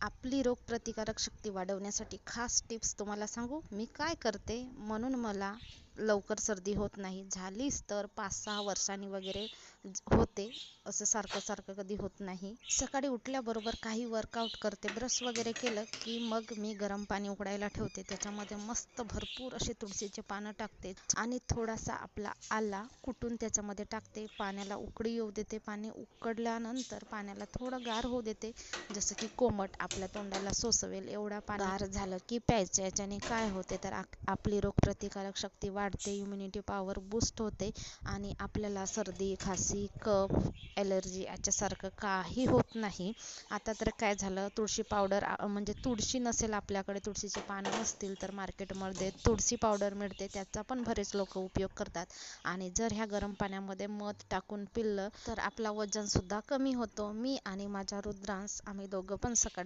आपली रोगप्रतिकारक शक्ती वाढवण्यासाठी खास टिप्स तुम्हाला सांगू. मी काय करते म्हणून मला लवकर सर्दी होत नाही. झालीच तर 5-6 वर्षांनी वगैरे होते, असं सारखं सारखं कधी होत नाही. सकाळी उठल्याबरोबर काही वर्कआउट करते. ब्रश वगैरे केलं की मग मी गरम पाणी उकळायला ठेवते. त्याच्यामध्ये मस्त भरपूर असे तुळशीचे पानं टाकते आणि थोडासा आपला आला कुटून त्याच्यामध्ये टाकते. पाण्याला उकळी येऊ देते. पाणी उकळल्यानंतर पाण्याला थोडं गार होऊ देते, जसं की कोमट आपल्या तोंडाला सोसवेल एवढा पाणी गार झालं की प्यायचं. याच्याने काय होते तर आपली रोगप्रतिकारक शक्ती वाढते, इम्युनिटी पॉवर बूस्ट होते आणि आपल्याला सर्दी, खासी, कफ, ॲलर्जी याच्यासारखं काही होत नाही. आता तर काय झालं, तुळशी पावडर म्हणजे तुळशी नसेल आपल्याकडे, तुळशीचे पानं नसतील तर मार्केटमध्ये तुळशी पावडर मिळते, त्याचा पण बरेच लोक उपयोग करतात. आणि जर ह्या गरम पाण्यामध्ये मध टाकून पिलं तर आपला वजन सुद्धा कमी होतो. मी आणि माझा रुद्रांश आम्ही दोघं पण सकाळी